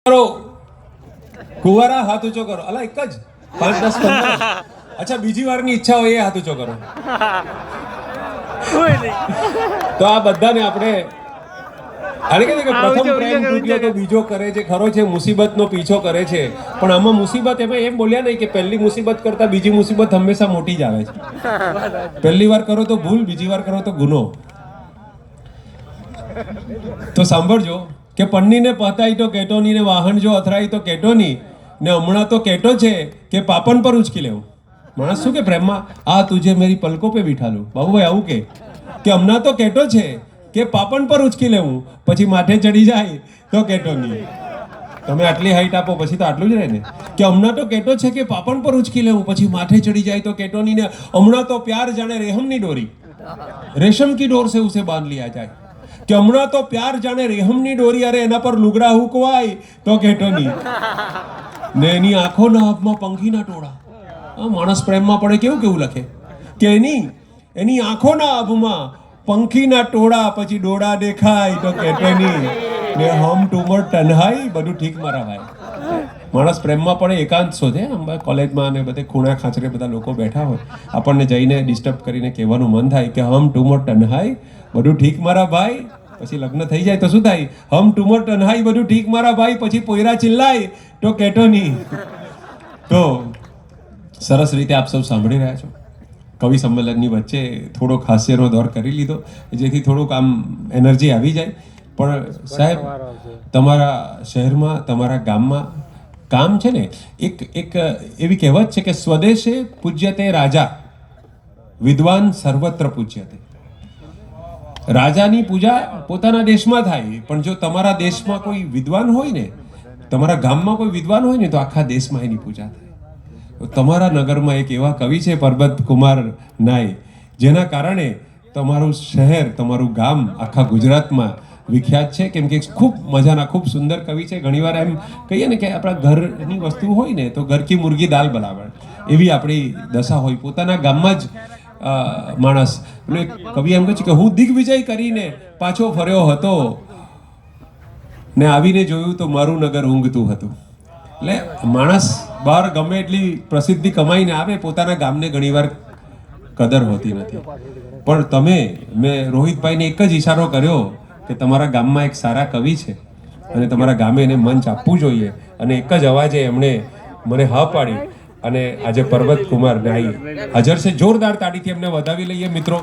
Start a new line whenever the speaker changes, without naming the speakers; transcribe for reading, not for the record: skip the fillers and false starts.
કરો કુંવારા હાથ ઊંચો કરો. અલા એક જ 5 10 15. અચ્છા બીજી વારની ઈચ્છા હોય એ હાથ ઊંચો કરો. તો આ બધાને આપણે આને કહે છે કે પ્રથમ પ્રેમ તૂટ્યો તો બીજો કરે છે. ખરો છે મુસીબતનો પીછો કરે છે, પણ આમાં મુસીબત એમ બોલ્યા નહીં કે પહેલી મુસીબત કરતા બીજી મુસીબત હંમેશા મોટી જ આવે છે. પહેલી વાર કરો તો ભૂલ, બીજી વાર કરો તો ગુનો. તો સાંભળજો કે પન્નીને પતાઈ તો કેટોની ને વાહન જો અથડાઈ તો કેટોની ને હમણાં તો કેટો છે કે પાપન પર ઉચકી લેવું. માણસ શું કે પ્રેમમાં આ તુજે મેરી પલકો પે બિઠા લઉં. બાબુભાઈ આવું કે હમણાં તો કેટો છે કે પાપન પર ઉચકી લેવું, પછી માથે ચડી જાય તો કેટોની. તમે આટલી હાઈટ આપો પછી તો આટલું જ રહે ને. કે હમણાં તો કેટો છે કે પાપન પર ઉચકી લેવું, પછી માથે ચડી જાય તો કેટોની. ને હમણાં તો પ્યાર જાણે રેહમની ડોરી, રેશમ કી ડોર સે ઉસે બાંધ लिया જાય. કે હમણાં તો પ્યાર જાણે રેહમની ડોરી, અરે એના પર લુગડા હુકવાય તો કેટોની. ને એની આંખોના આભમાં પંખીના ટોળા. માણસ પ્રેમમાં પડે કેવું કેવું લખે કે એની આંખોના આભમાં પંખીના ટોળા, પછી ડોળા દેખાય તો કેટોની. ને હમ ટુમર તન્હાઈ બધું ઠીક મારા ભાઈ. માણસ પ્રેમમાં પડે એકાંત શોધે. કોલેજમાં અને બધે ખૂણા ખાંચરે બધા લોકો બેઠા હોય, આપણને જઈને ડિસ્ટર્બ કરીને કહેવાનું મન થાય કે હમ ટુમર તન્હાઈ બધું ઠીક મારા ભાઈ. પછી લગ્ન થઈ જાય તો શું થાય? હમ ટુમર તન્હાઈ બધું ઠીક મારા ભાઈ. પછી પોયરા ચિલ્લાય તો કેટોની. તો સરસ રીતે આપ સૌ સાંભળી રહ્યા છો. કવિ સંમેલનની વચ્ચે થોડોક હાસ્યનો દોર કરી લીધો, જેથી થોડુંક આમ એનર્જી આવી જાય. પણ સાહેબ, તમારા શહેરમાં, તમારા ગામમાં કામ છે ને, એક એવી કહેવત છે કે સ્વદેશે પૂજ્યતે રાજા, વિદ્વાન સર્વત્ર પૂજ્યતે. રાજાની પૂજા પોતાના દેશમાં થાય, પણ જો તમારા દેશમાં કોઈ વિદ્વાન હોય ને, તમારા ગામમાં કોઈ વિદ્વાન હોય ને, તો આખા દેશમાં એની પૂજા થાય. તમારા નગરમાં એક એવા કવિ છે પરબત કુમાર નાય, જેના કારણે તમારું શહેર, તમારું ગામ આખા ગુજરાતમાં વિખ્યાત છે. કેમ કે ખૂબ મજાના, ખૂબ સુંદર કવિ છે. ઘણીવાર એમ કહીએ ને કે આપણા ઘરની વસ્તુ હોય ને તો ઘર કી મુર્ગી દાલ બરાબર, એવી આપણી દશા હોય. પોતાના ગામમાં જ માણસ કવિ એમ કહે છે કે હું દિગ્વિજય કરીને પાછો ફર્યો હતો ને આવીને જોયું તો મારું નગર ઊંઘતું હતું. એટલે માણસ બહાર ગમે એટલી પ્રસિદ્ધિ કમાઈને આવે, પોતાના ગામને ઘણીવાર કદર હોતી નથી. પણ મેં રોહિતભાઈને એક જ ઈશારો કર્યો કે તમારા ગામમાં એક સારા કવિ છે અને તમારા ગામે એને મંચ આપવું જોઈએ, અને એક જ અવાજે એમણે મને હા પાડી. અને આજે પરબત કુમાર નાઈ હાજર છે. જોરદાર તાળીથી એમને વધાવી લઈએ મિત્રો.